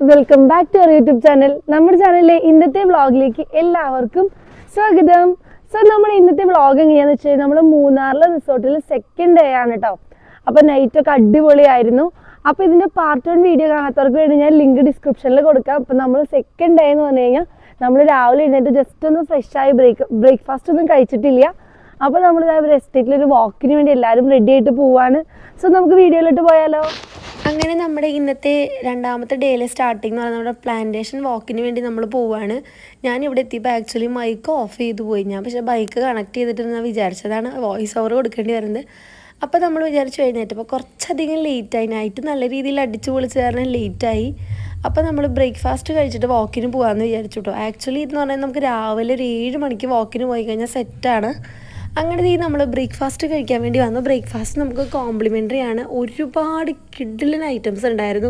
Welcome back to our YouTube channel. നമ്മുടെ ചാനലിലെ ഇന്നത്തെ വ്ളോഗിലേക്ക് എല്ലാവർക്കും സ്വാഗതം. സോ നമ്മുടെ ഇന്നത്തെ വ്ളോഗ് എങ്ങനെയാണെന്ന് വെച്ചാൽ നമ്മൾ മൂന്നാറിലെ റിസോർട്ടിൽ സെക്കൻഡ് ഡേ ആണ് കേട്ടോ. അപ്പോൾ നൈറ്റൊക്കെ അടിപൊളിയായിരുന്നു. അപ്പോൾ ഇതിൻ്റെ പാർട്ട് 1 വീഡിയോ കാണാത്തവർക്ക് വേണ്ടി ഞാൻ ലിങ്ക് ഡിസ്ക്രിപ്ഷനിൽ കൊടുക്കാം. അപ്പോൾ നമ്മൾ സെക്കൻഡ് ഡേ എന്ന് പറഞ്ഞു കഴിഞ്ഞാൽ നമ്മൾ രാവിലെ എഴുന്നേറ്റ് ജസ്റ്റ് ഒന്ന് ഫ്രഷായി ബ്രേക്ക്ഫാസ്റ്റ് ഒന്നും കഴിച്ചിട്ടില്ല. അപ്പോൾ നമ്മൾ എസ്റ്റേറ്റിലൊരു വാക്കിന് വേണ്ടി എല്ലാവരും റെഡി ആയിട്ട് പോവാണ്. സോ നമുക്ക് വീഡിയോയിലോട്ട് പോയാലോ. അങ്ങനെ നമ്മുടെ ഇന്നത്തെ രണ്ടാമത്തെ ഡേയിലെ സ്റ്റാർട്ടിങ് എന്ന് പറഞ്ഞാൽ നമ്മുടെ പ്ലാന്റേഷൻ വാക്കിന് വേണ്ടി നമ്മൾ പോവുകയാണ്. ഞാനിവിടെ എത്തിയപ്പോൾ ആക്ച്വലി മൈക്ക് ഓഫ് ചെയ്ത് പോയി. ഞാൻ പക്ഷേ ബൈക്ക് കണക്ട് ചെയ്തിട്ട് ഞാൻ വിചാരിച്ചതാണ് വോയിസ് ഓവർ കൊടുക്കേണ്ടി വരുന്നത്. അപ്പോൾ നമ്മൾ വിചാരിച്ചു എഴുന്നേറ്റപ്പോൾ കുറച്ചധികം ലേറ്റായി. നൈറ്റ് നല്ല രീതിയിൽ അടിച്ചു പൊളിച്ച് കാരണം ലേറ്റായി. അപ്പോൾ നമ്മൾ ബ്രേക്ക്ഫാസ്റ്റ് കഴിച്ചിട്ട് വാക്കിന് പോകാമെന്ന് വിചാരിച്ചു കേട്ടോ. ആക്ച്വലി എന്ന് പറഞ്ഞാൽ നമുക്ക് രാവിലെ ഒരു 7 മണിക്ക് വാക്കിന് പോയി കഴിഞ്ഞാൽ സെറ്റാണ്. അങ്ങനെ നമ്മൾ ബ്രേക്ക്ഫാസ്റ്റ് കഴിക്കാൻ വേണ്ടി വന്നു. ബ്രേക്ക്ഫാസ്റ്റ് നമുക്ക് കോംപ്ലിമെൻ്ററി ആണ്. ഒരുപാട് കിഡിലൻ ഐറ്റംസ് ഉണ്ടായിരുന്നു.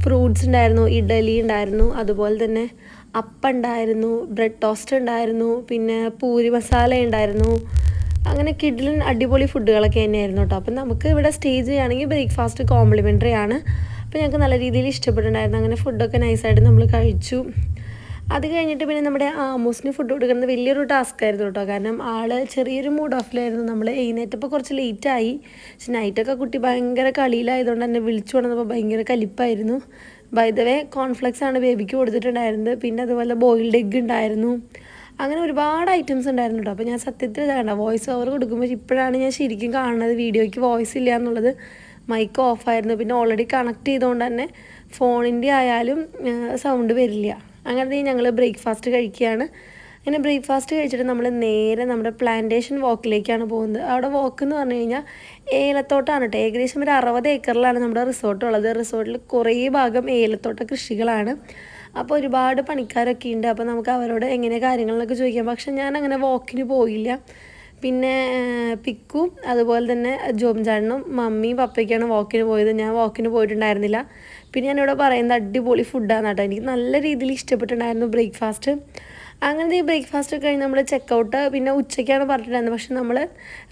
ഫ്രൂട്ട്സ് ഉണ്ടായിരുന്നു, ഇഡലി ഉണ്ടായിരുന്നു, അതുപോലെ തന്നെ അപ്പം ഉണ്ടായിരുന്നു, ബ്രെഡ് ടോസ്റ്റ് ഉണ്ടായിരുന്നു, പിന്നെ പൂരി മസാല ഉണ്ടായിരുന്നു. അങ്ങനെ കിഡിലൻ അടിപൊളി ഫുഡുകളൊക്കെ തന്നെയായിരുന്നു കേട്ടോ. അപ്പം നമുക്ക് ഇവിടെ സ്റ്റേ ചെയ്യുകയാണെങ്കിൽ ബ്രേക്ക്ഫാസ്റ്റ് കോംപ്ലിമെൻ്ററി ആണ്. അപ്പോൾ ഞങ്ങൾക്ക് നല്ല രീതിയിൽ ഇഷ്ടപ്പെട്ടിട്ടുണ്ടായിരുന്നു. അങ്ങനെ ഫുഡൊക്കെ നൈസായിട്ട് നമ്മൾ കഴിച്ചു. അത് കഴിഞ്ഞിട്ട് പിന്നെ നമ്മുടെ ആമോസിന് ഫുഡ് കൊടുക്കുന്നത് വലിയൊരു ടാസ്ക് ആയിരുന്നു കേട്ടോ. കാരണം ആൾ ചെറിയൊരു മൂഡ് ഓഫിലായിരുന്നു. നമ്മൾ എഴുന്നേറ്റപ്പോൾ കുറച്ച് ലേറ്റായി. പക്ഷെ നൈറ്റൊക്കെ കുട്ടി ഭയങ്കര കളിയിലായതുകൊണ്ട് തന്നെ വിളിച്ചു കൊണ്ടുവന്നപ്പോൾ ഭയങ്കര കലിപ്പായിരുന്നു. ബൈ ദ വേ കോൺഫ്ലെക്സ് ആണ് ബേബിക്ക് കൊടുത്തിട്ടുണ്ടായിരുന്നത്. പിന്നെ അതുപോലെ ബോയിൽഡ് എഗ്ഗ് ഉണ്ടായിരുന്നു. അങ്ങനെ ഒരുപാട് ഐറ്റംസ് ഉണ്ടായിരുന്നു കേട്ടോ. അപ്പോൾ ഞാൻ സത്യത്തിൽ ഇതാകണ്ട വോയിസ് ഓവർ കൊടുക്കുമ്പോൾ ഇപ്പോഴാണ് ഞാൻ ശരിക്കും കാണുന്നത്. വീഡിയോയ്ക്ക് വോയിസ് ഇല്ല എന്നുള്ളത്. മൈക്ക് ഓഫായിരുന്നു. പിന്നെ ഓൾറെഡി കണക്ട് ചെയ്തുകൊണ്ട് തന്നെ ഫോണിൻ്റെ ആയാലും സൗണ്ട് വരില്ല. അങ്ങനെ ഞങ്ങൾ ബ്രേക്ക്ഫാസ്റ്റ് കഴിക്കുകയാണ്. അങ്ങനെ ബ്രേക്ക്ഫാസ്റ്റ് കഴിച്ചിട്ട് നമ്മൾ നേരെ നമ്മുടെ പ്ലാന്റേഷൻ വാക്കിലേക്കാണ് പോകുന്നത്. അവിടെ വാക്ക് എന്ന് പറഞ്ഞു കഴിഞ്ഞാൽ ഏലത്തോട്ടമാണ് കേട്ടോ. ഏകദേശം ഒരു 60 ഏക്കറിലാണ് നമ്മുടെ റിസോർട്ട് ഉള്ളത്. റിസോർട്ടിൽ കുറേ ഭാഗം ഏലത്തോട്ട കൃഷികളാണ്. അപ്പോൾ ഒരുപാട് പണിക്കാരൊക്കെ ഉണ്ട്. അപ്പോൾ നമുക്ക് അവരോട് എങ്ങനെ കാര്യങ്ങളൊക്കെ ചോദിക്കാം. പക്ഷെ ഞാൻ അങ്ങനെ വാക്കിന് പോയില്ല. പിന്നെ പിക്കും അതുപോലെ തന്നെ ജോംചാട്ടനും മമ്മിയും പപ്പയ്ക്കാണ് വാക്കിന് പോയത്. ഞാൻ വാക്കിന് പോയിട്ടുണ്ടായിരുന്നില്ല. പിന്നെ ഞാനിവിടെ പറയുന്നത് അടിപൊളി ഫുഡാണ് കേട്ടോ. എനിക്ക് നല്ല രീതിയിൽ ഇഷ്ടപ്പെട്ടിട്ടുണ്ടായിരുന്നു ബ്രേക്ക്ഫാസ്റ്റ്. അങ്ങനത്തെ ഈ ബ്രേക്ക്ഫാസ്റ്റ് കഴിഞ്ഞ് നമ്മൾ ചെക്കൗട്ട് പിന്നെ ഉച്ചയ്ക്കാണ് പറഞ്ഞിട്ടുണ്ടായിരുന്നത്. പക്ഷെ നമ്മൾ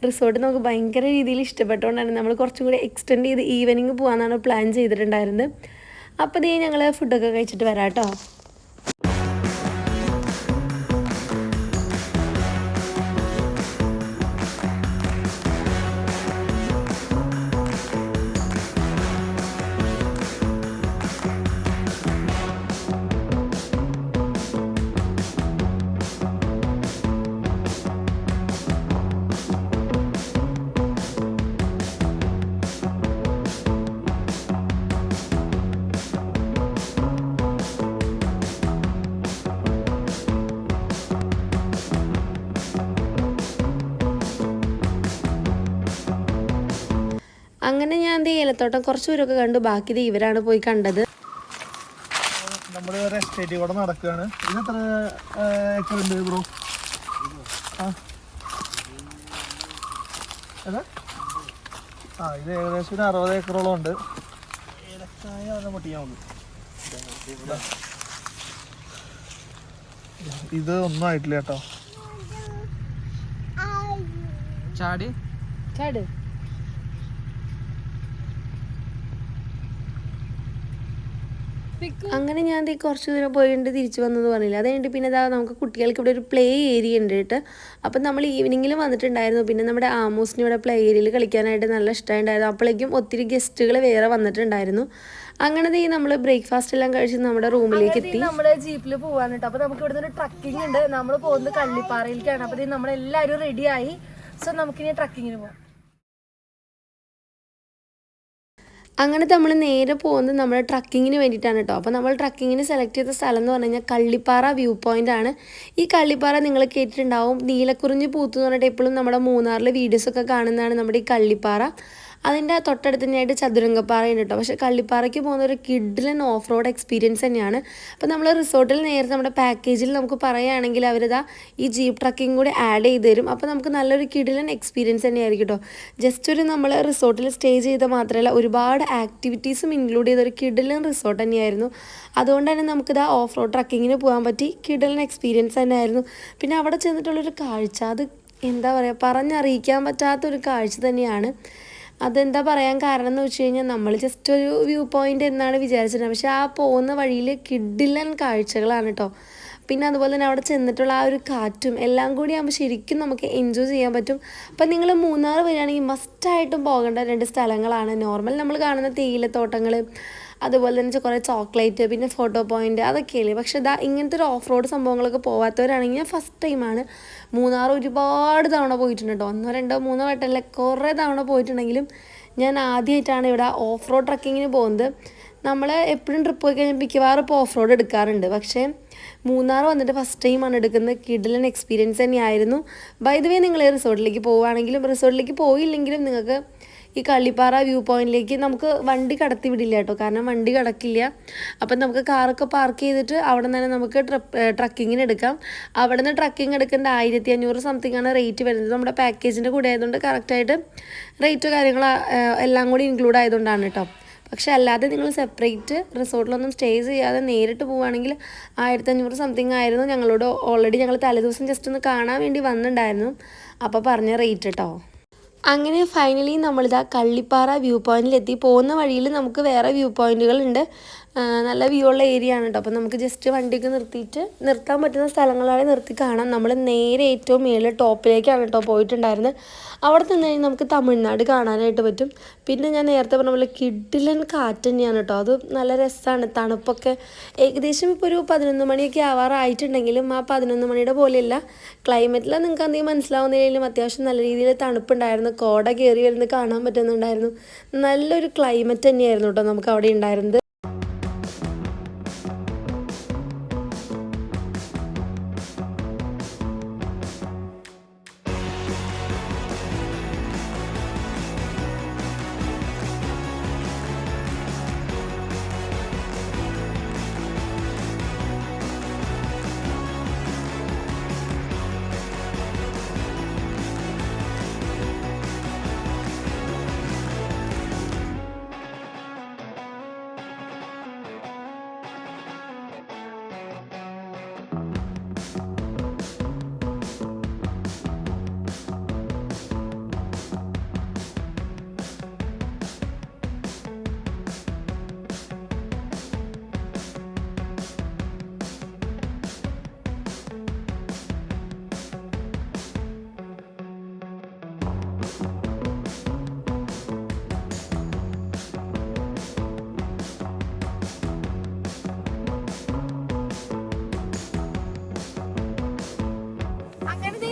റിസോർട്ട് നമുക്ക് ഭയങ്കര രീതിയിൽ ഇഷ്ടപ്പെട്ടുകൊണ്ടായിരുന്നു നമ്മൾ കുറച്ചും കൂടി എക്സ്റ്റെൻഡ് ചെയ്ത് ഈവനിങ് പോകാമെന്നാണ് പ്ലാൻ ചെയ്തിട്ടുണ്ടായിരുന്നത്. അപ്പോൾ ഇതേ ഞങ്ങൾ ഫുഡൊക്കെ കഴിച്ചിട്ട് വരാം കേട്ടോ. അങ്ങനെ ഞാൻ ഏലത്തോട്ടം കുറച്ച് പേരൊക്കെ കണ്ടു. ബാക്കി ഇവരാണ് പോയി കണ്ടത്. നമ്മുടെ ഒരു എസ്റ്റേറ്റ് ഇവിടെ നടക്കുകയാണ്. ഇത് എത്ര ഏക്കർ ഉണ്ട് ബ്രോ? ഇത് ഏകദേശം ഒരു 60 ഏക്കറോളം ഉണ്ട്. ഏലക്കായ അത് പൊട്ടിക്കാൻ ഇത് ഒന്നും ആയിട്ടില്ല കേട്ടോ. ചാടി ചാട്. അങ്ങനെ ഞാൻ കുറച്ച് ദൂരം പോയിട്ട് തിരിച്ചു വന്നെന്ന് പറഞ്ഞില്ല. അത് കഴിഞ്ഞിട്ട് പിന്നെ നമുക്ക് കുട്ടികൾക്ക് ഇവിടെ ഒരു പ്ലേ ഏരിയ ഉണ്ട് കേട്ടോ. അപ്പം നമ്മൾ ഈവനിങ്ങിൽ വന്നിട്ടുണ്ടായിരുന്നു. പിന്നെ നമ്മുടെ ആമോസിന് ഇവിടെ പ്ലേ ഏരിയയിൽ കളിക്കാനായിട്ട് നല്ല ഇഷ്ടമുണ്ടായിരുന്നു. അപ്പോഴേക്കും ഒത്തിരി ഗസ്റ്റുകൾ വേറെ വന്നിട്ടുണ്ടായിരുന്നു. അങ്ങനെ നമ്മൾ ബ്രേക്ക്ഫാസ്റ്റ് എല്ലാം കഴിച്ച് നമ്മുടെ റൂമിലേക്ക് എത്തി. നമ്മുടെ ജീപ്പിൽ പോകാൻ കേട്ടോ. അപ്പോൾ നമുക്ക് ഇവിടെ നിന്ന് ട്രക്കിംഗ് ഉണ്ട്. നമ്മൾ പോകുന്നത് കള്ളിപ്പാറയിലേക്കാണ്. അപ്പോൾ നമ്മളെല്ലാവരും റെഡിയായി. സോ നമുക്കിനി ട്രക്കിങ്ങിന് പോകാം. അങ്ങനെ നമ്മൾ നേരെ പോകുന്നത് നമ്മുടെ ട്രക്കിങ്ങിന് വേണ്ടിയിട്ടാണ് കേട്ടോ. അപ്പോൾ നമ്മൾ ട്രക്കിങ്ങിന് സെലക്ട് ചെയ്ത സ്ഥലം എന്ന് പറഞ്ഞു കഴിഞ്ഞാൽ കള്ളിപ്പാറ വ്യൂ പോയിൻ്റ് ആണ്. ഈ കള്ളിപ്പാറ നിങ്ങൾ കേട്ടിട്ടുണ്ടാവും. നീലക്കുറിഞ്ഞി പൂത്ത് എന്ന് പറഞ്ഞിട്ട് എപ്പോഴും നമ്മുടെ മൂന്നാറിലെ വീഡിയോസൊക്കെ കാണുന്നതാണ് നമ്മുടെ ഈ കള്ളിപ്പാറ. അതിൻ്റെ തൊട്ടടുത്ത് തന്നെയായിട്ട് ചതുരംഗപ്പാറയുണ്ട് കേട്ടോ. പക്ഷേ കള്ളിപ്പാറയ്ക്ക് പോകുന്ന ഒരു കിഡിലൻ ഓഫ് റോഡ് എക്സ്പീരിയൻസ് തന്നെയാണ്. അപ്പോൾ നമ്മൾ റിസോർട്ടിൽ നേരത്തെ നമ്മുടെ പാക്കേജിൽ നമുക്ക് പറയുകയാണെങ്കിൽ അവരിതാ ഈ ജീപ്പ് ട്രക്കിംഗ് കൂടി ആഡ് ചെയ്ത് തരും. അപ്പോൾ നമുക്ക് നല്ലൊരു കിഡിലൻ എക്സ്പീരിയൻസ് തന്നെയായിരിക്കും കേട്ടോ. ജസ്റ്റ് ഒരു നമ്മൾ റിസോർട്ടിൽ സ്റ്റേ ചെയ്ത് മാത്രമല്ല ഒരുപാട് ആക്ടിവിറ്റീസും ഇൻക്ലൂഡ് ചെയ്തൊരു കിഡിലൻ റിസോർട്ട് തന്നെയായിരുന്നു. അതുകൊണ്ട് തന്നെ നമുക്കിതാ ഓഫ് റോഡ് ട്രക്കിങ്ങിന് പോകാൻ പറ്റി. കിഡിലൻ എക്സ്പീരിയൻസ് തന്നെയായിരുന്നു. പിന്നെ അവിടെ ചെന്നിട്ടുള്ളൊരു കാഴ്ച അത് എന്താ പറയുക പറഞ്ഞറിയിക്കാൻ പറ്റാത്തൊരു കാഴ്ച തന്നെയാണ്. അതെന്താ പറയാൻ കാരണം എന്ന് വെച്ച് കഴിഞ്ഞാൽ നമ്മൾ ജസ്റ്റ് ഒരു വ്യൂ പോയിൻ്റ് എന്നാണ് വിചാരിച്ചിരുന്നത്. പക്ഷേ ആ പോകുന്ന വഴിയിൽ കിഡിലൻ കാഴ്ചകളാണ് കേട്ടോ. പിന്നെ അതുപോലെ തന്നെ അവിടെ ചെന്നിട്ടുള്ള ആ ഒരു കാറ്റും എല്ലാം കൂടി ആകുമ്പോൾ ശരിക്കും നമുക്ക് എൻജോയ് ചെയ്യാൻ പറ്റും. അപ്പം നിങ്ങൾ മൂന്നാർ വരികയാണെങ്കിൽ മസ്റ്റായിട്ടും പോകേണ്ട 2 സ്ഥലങ്ങളാണ്. നോർമൽ നമ്മൾ കാണുന്ന തേയിലത്തോട്ടങ്ങൾ, അതുപോലെ തന്നെ കുറേ ചോക്ലേറ്റ്, പിന്നെ ഫോട്ടോ പോയിൻ്റ്, അതൊക്കെയല്ലേ. പക്ഷേ ഇങ്ങനത്തെ ഒരു ഓഫ് റോഡ് സംഭവങ്ങളൊക്കെ പോകാത്തവരാണെങ്കിൽ ഞാൻ ഫസ്റ്റ് ടൈമാണ് മൂന്നാർ ഒരുപാട് തവണ പോയിട്ടുണ്ട് കേട്ടോ. 1, 2, 3 വട്ടമല്ല, കുറേ തവണ പോയിട്ടുണ്ടെങ്കിലും ഞാൻ ആദ്യമായിട്ടാണ് ഇവിടെ ഓഫ് റോഡ് ട്രക്കിങ്ങിന് പോകുന്നത്. നമ്മൾ എപ്പോഴും ട്രിപ്പ് പോയി കഴിഞ്ഞാൽ മിക്കവാറും ഇപ്പോൾ ഓഫ് റോഡ് എടുക്കാറുണ്ട്. പക്ഷേ മൂന്നാർ വന്നിട്ട് ഫസ്റ്റ് ടൈമാണ് എടുക്കുന്നത്. കിഡിലൻ എക്സ്പീരിയൻസ് തന്നെയായിരുന്നു. ബൈ ദ വേ, നിങ്ങൾ റിസോർട്ടിലേക്ക് പോവുകയാണെങ്കിലും റിസോർട്ടിലേക്ക് പോയില്ലെങ്കിലും നിങ്ങൾക്ക് ഈ കള്ളിപ്പാറ വ്യൂ പോയിന്റിലേക്ക് നമുക്ക് വണ്ടി കടത്തി വിടില്ല കേട്ടോ. കാരണം വണ്ടി കടക്കില്ല. അപ്പം നമുക്ക് കാറൊക്കെ പാർക്ക് ചെയ്തിട്ട് അവിടെ നിന്ന് തന്നെ നമുക്ക് ട്രക്കിങ്ങിന് എടുക്കാം. അവിടെ നിന്ന് ട്രക്കിങ് എടുക്കേണ്ട 1500 സംതിങ് ആണ് റേറ്റ് വരുന്നത്. നമ്മുടെ പാക്കേജിൻ്റെ കൂടെ ആയതുകൊണ്ട് കറക്റ്റായിട്ട് റേറ്റ് കാര്യങ്ങൾ എല്ലാം കൂടി ഇൻക്ലൂഡ് ആയതുകൊണ്ടാണ് കേട്ടോ. പക്ഷെ അല്ലാതെ നിങ്ങൾ സെപ്പറേറ്റ് റിസോർട്ടിലൊന്നും സ്റ്റേ ചെയ്യാതെ നേരിട്ട് പോവുകയാണെങ്കിൽ 1500 സംതിങ് ആയിരുന്നു. ഞങ്ങളോട് ഓൾറെഡി ഞങ്ങൾ തലേദിവസം ജസ്റ്റ് ഒന്ന് കാണാൻ വേണ്ടി വന്നിട്ടുണ്ടായിരുന്നു. അപ്പോൾ പറഞ്ഞ റേറ്റ് കേട്ടോ. അങ്ങനെ ഫൈനലി നമ്മളിതാ കള്ളിപ്പാറ വ്യൂ പോയിന്റിലെത്തി. പോകുന്ന വഴിയിൽ നമുക്ക് വേറെ വ്യൂ പോയിന്റുകളുണ്ട്. നല്ല വ്യൂ ഉള്ള ഏരിയ ആണ് കേട്ടോ. അപ്പോൾ നമുക്ക് ജസ്റ്റ് വണ്ടിയൊക്കെ നിർത്താൻ പറ്റുന്ന സ്ഥലങ്ങളാണ് നിർത്തി കാണാം. നമ്മൾ നേരെ ഏറ്റവും മേളിൽ ടോപ്പിലേക്കാണ് കേട്ടോ പോയിട്ടുണ്ടായിരുന്നത്. അവിടെ നിന്ന് കഴിഞ്ഞാൽ നമുക്ക് തമിഴ്നാട് കാണാനായിട്ട് പറ്റും. പിന്നെ ഞാൻ നേരത്തെ പറഞ്ഞ പോലെ കിഡിലൻ കാറ്റ് തന്നെയാണ് കേട്ടോ. അത് നല്ല രസമാണ്. തണുപ്പൊക്കെ ഏകദേശം ഇപ്പോൾ ഒരു 11 മണിയൊക്കെ ആവാറായിട്ടുണ്ടെങ്കിലും ആ 11 മണിയുടെ പോലെയല്ല. ക്ലൈമറ്റിൽ നിങ്ങൾക്ക് എന്തെങ്കിലും മനസ്സിലാവുന്നതിലും അത്യാവശ്യം നല്ല രീതിയിൽ തണുപ്പുണ്ടായിരുന്നു. കോട കയറി വരുന്നത് കാണാൻ പറ്റുന്നുണ്ടായിരുന്നു. നല്ലൊരു ക്ലൈമറ്റ് തന്നെയായിരുന്നു കേട്ടോ നമുക്ക് അവിടെ ഉണ്ടായിരുന്നത്.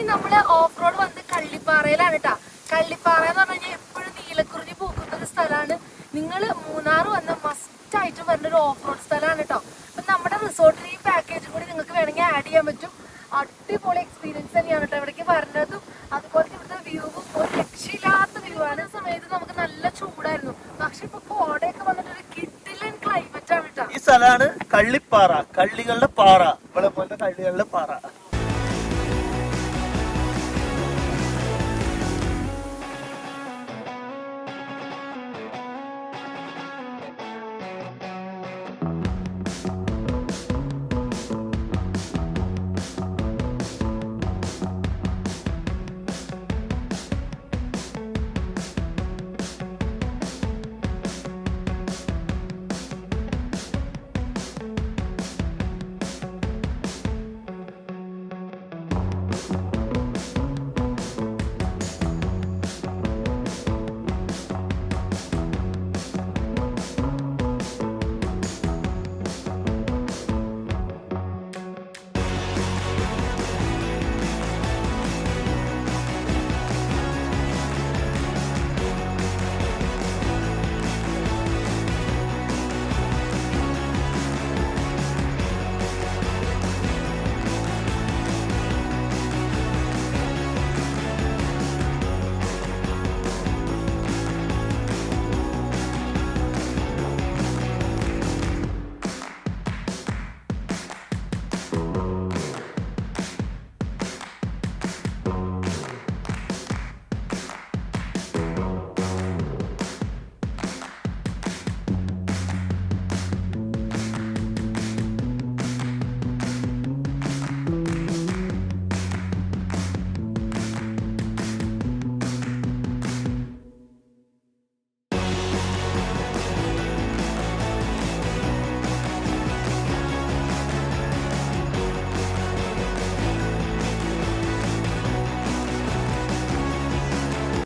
നമ്മൾ ഓഫ് റോഡ് വന്ന് കള്ളിപ്പാറയിലാണ് കേട്ടോ. കള്ളിപ്പാറ എന്ന് പറഞ്ഞു കഴിഞ്ഞാൽ എപ്പോഴും നീലക്കുറിഞ്ഞി പൂക്കുന്ന ഒരു സ്ഥലമാണ്. നിങ്ങൾ മൂന്നാർ വന്ന് മസ്റ്റായിട്ട് വരുന്ന ഒരു ഓഫ് റോഡ് സ്ഥലമാണ് കേട്ടോ. അപ്പം നമ്മുടെ റിസോർട്ടിൽ ഈ പാക്കേജും കൂടി നിങ്ങൾക്ക് വേണമെങ്കിൽ ആഡ് ചെയ്യാൻ പറ്റും. അടിപൊളി എക്സ്പീരിയൻസ് തന്നെയാണ് കേട്ടോ ഇവിടേക്ക് വരുന്നതും. അതുപോലെ ഇവിടുത്തെ വ്യൂവും ഒരു രക്ഷയില്ലാത്ത വ്യൂ ആണ്. സമയത്ത് നമുക്ക് നല്ല ചൂടായിരുന്നു. പക്ഷെ ഇപ്പൊ കോടയൊക്കെ വന്നിട്ട് ഒരു കിഡിലൻ ക്ലൈമറ്റ് ആണ് കേട്ടോ. ഈ സ്ഥലമാണ് കള്ളിപ്പാറ, കള്ളികളുടെ പാറ, ഇവിടെ പോലത്തെ കള്ളികളുടെ പാറ.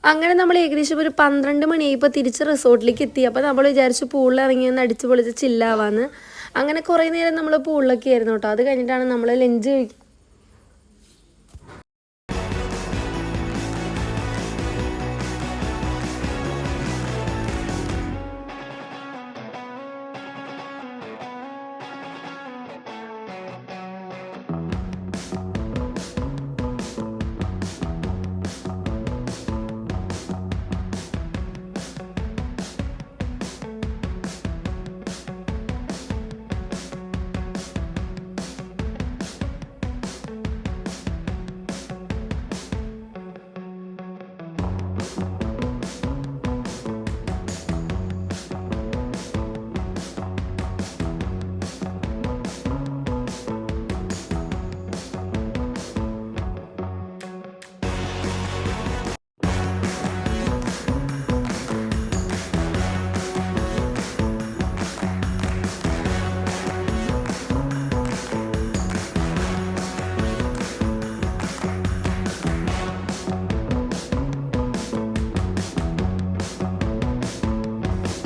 അങ്ങനെ നമ്മൾ ഏകദേശം ഒരു 12 മണിയായപ്പോൾ തിരിച്ച് റിസോർട്ടിലേക്ക് എത്തി. അപ്പോൾ നമ്മൾ വിചാരിച്ചു പൂളിൽ ഇറങ്ങി ഒന്ന് അടിച്ച് പൊളിച്ച് ചില്ലാവാന്ന്. അങ്ങനെ കുറേ നേരം നമ്മൾ പൂളിലൊക്കെ ആയിരുന്നു കേട്ടോ. അത് കഴിഞ്ഞിട്ടാണ് നമ്മൾ ലഞ്ച്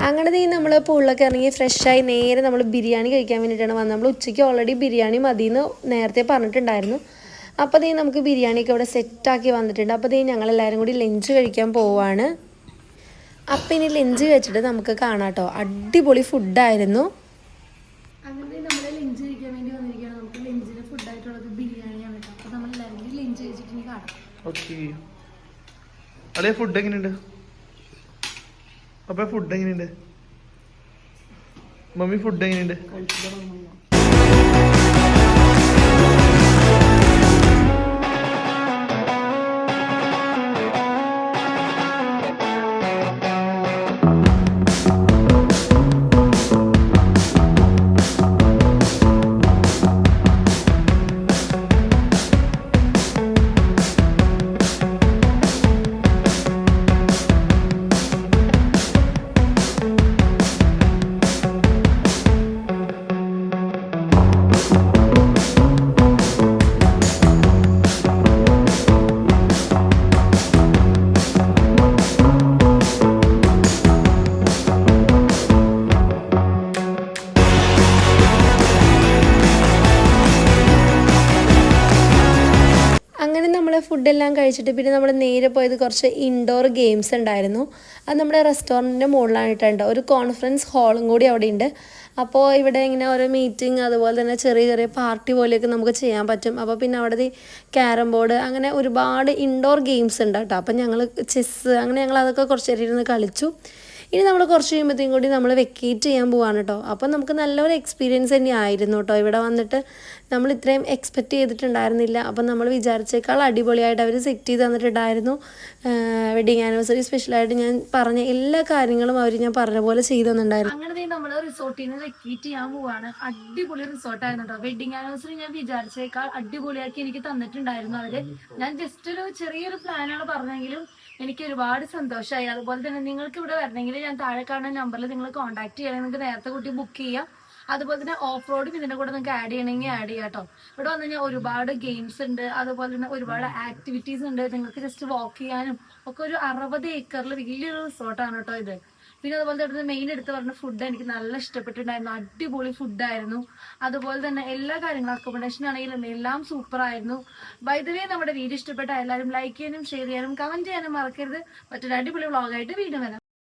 അങ്ങനെ നമ്മൾ പൂളിലൊക്കെ ഇറങ്ങി ഫ്രഷായി നേരെ നമ്മൾ ബിരിയാണി കഴിക്കാൻ വേണ്ടിയിട്ടാണ് വന്നത്. നമ്മൾ ഉച്ചയ്ക്ക് ഓൾറെഡി ബിരിയാണി മതിയെന്ന് നേരത്തെ പറഞ്ഞിട്ടുണ്ടായിരുന്നു. അപ്പോൾ നമുക്ക് ബിരിയാണിയൊക്കെ ഇവിടെ സെറ്റാക്കി വന്നിട്ടുണ്ട്. അപ്പോൾ ഞങ്ങളെല്ലാവരും കൂടി ലഞ്ച് കഴിക്കാൻ പോവുകയാണ്. അപ്പോൾ ഇനി ലഞ്ച് കഴിച്ചിട്ട് നമുക്ക് കാണാം കേട്ടോ. അടിപൊളി ഫുഡായിരുന്നു. അങ്ങനെ നമ്മൾ ലഞ്ച് കഴിക്കാൻ വേണ്ടി വന്നിരിക്കുകയാണ്. നമുക്ക് ലഞ്ചിന് ഫുഡായിട്ടുള്ളത് ബിരിയാണിയാണ് കേട്ടോ. അപ്പോൾ നമ്മളെല്ലാവരും കൂടി ലഞ്ച് കഴിച്ചിട്ട് ഇനി കാണാം. ഓക്കെ. അല്ലേ ഫുഡ് എങ്ങനെയുണ്ട്? അപ്പൊ ഫുഡ് എങ്ങനെയുണ്ട് മമ്മി? ഫുഡ് എങ്ങനെയുണ്ട്? ഫുഡെല്ലാം കഴിച്ചിട്ട് പിന്നെ നമ്മൾ നേരെ പോയത് കുറച്ച് ഇൻഡോർ ഗെയിംസ് ഉണ്ടായിരുന്നു. അത് നമ്മുടെ റെസ്റ്റോറൻറ്റിൻ്റെ മുകളിലായിട്ടുണ്ട്. ഒരു കോൺഫറൻസ് ഹാളും കൂടി അവിടെ ഉണ്ട്. അപ്പോൾ ഇവിടെ ഇങ്ങനെ ഓരോ മീറ്റിംഗ് അതുപോലെ തന്നെ ചെറിയ ചെറിയ പാർട്ടി പോലെയൊക്കെ നമുക്ക് ചെയ്യാൻ പറ്റും. അപ്പോൾ പിന്നെ അവിടെ ക്യാരം ബോർഡ് അങ്ങനെ ഒരുപാട് ഇൻഡോർ ഗെയിംസ് ഉണ്ട് കേട്ടോ. അപ്പം ഞങ്ങൾ ചെസ്സ് അങ്ങനെ ഞങ്ങൾ അതൊക്കെ കുറച്ച് നേരം ഇരുന്ന് കളിച്ചു. ഇനി നമ്മൾ കുറച്ച് കഴിയുമ്പോഴത്തേക്കും കൂടി നമ്മൾ വെക്കേറ്റ് ചെയ്യാൻ പോവാണ് കേട്ടോ. അപ്പം നമുക്ക് നല്ലൊരു എക്സ്പീരിയൻസ് തന്നെ ആയിരുന്നു കേട്ടോ. ഇവിടെ വന്നിട്ട് നമ്മൾ ഇത്രയും എക്സ്പെക്റ്റ് ചെയ്തിട്ടുണ്ടായിരുന്നില്ല. അപ്പം നമ്മൾ വിചാരിച്ചേക്കാൾ അടിപൊളിയായിട്ട് അവർ സെറ്റ് ചെയ്ത് തന്നിട്ടുണ്ടായിരുന്നു. വെഡിങ് ആനിവേഴ്സറി സ്പെഷ്യലായിട്ട് ഞാൻ പറഞ്ഞ എല്ലാ കാര്യങ്ങളും അവർ ഞാൻ പറഞ്ഞ പോലെ ചെയ്തു തന്നിട്ടുണ്ടായിരുന്നു. അങ്ങനെ നമ്മൾ റിസോർട്ടിൽ നിന്ന് വെക്കേറ്റ് ചെയ്യാൻ പോവാണ്. അടിപൊളി റിസോർട്ടായിരുന്നു കേട്ടോ. വെഡിങ് ആനിവേഴ്സറി ഞാൻ വിചാരിച്ചേക്കാൾ അടിപൊളിയാക്കി എനിക്ക് തന്നിട്ടുണ്ടായിരുന്നു അവര്. ഞാൻ ജസ്റ്റ് ഒരു ചെറിയൊരു പ്ലാനാണ് പറഞ്ഞെങ്കിലും എനിക്ക് ഒരുപാട് സന്തോഷമായി. അതുപോലെ തന്നെ നിങ്ങൾക്ക് ഇവിടെ വരണമെങ്കിൽ ഞാൻ താഴെ കാണുന്ന നമ്പറിൽ നിങ്ങൾ കോൺടാക്ട് ചെയ്യണമെങ്കിൽ നിങ്ങൾക്ക് നേരത്തെ കൂട്ടി ബുക്ക് ചെയ്യാം. അതുപോലെ തന്നെ ഓഫ് റോഡും ഇതിന്റെ കൂടെ നിങ്ങൾക്ക് ആഡ് ചെയ്യണമെങ്കിൽ ആഡ് ചെയ്യാം കേട്ടോ. ഇവിടെ വന്നു കഴിഞ്ഞാൽ ഒരുപാട് ഗെയിംസ് ഉണ്ട്, അതുപോലെ തന്നെ ഒരുപാട് ആക്ടിവിറ്റീസ് ഉണ്ട്. നിങ്ങൾക്ക് ജസ്റ്റ് വാക്ക് ചെയ്യാനും ഒക്കെ ഒരു 60 ഏക്കറിൽ വലിയൊരു റിസോർട്ടാണ് കേട്ടോ ഇത്. പിന്നെ അതുപോലെ തന്നെ മെയിൻ എടുത്ത് പറഞ്ഞ ഫുഡ് എനിക്ക് നല്ല ഇഷ്ടപ്പെട്ടിട്ടുണ്ടായിരുന്നു. അടിപൊളി ഫുഡായിരുന്നു. അതുപോലെ തന്നെ എല്ലാ കാര്യങ്ങളും അക്കോമഡേഷൻ ആണെങ്കിലും എല്ലാം സൂപ്പർ ആയിരുന്നു. ബൈ ദ വേ നമ്മുടെ വീഡിയോ ഇഷ്ടപ്പെട്ട എല്ലാവരും ലൈക്ക് ചെയ്യാനും ഷെയർ ചെയ്യാനും കമന്റ് ചെയ്യാനും മറക്കരുത്. മറ്റൊരു അടിപൊളി വ്ളോഗായിട്ട് വീണ്ടും വരാം.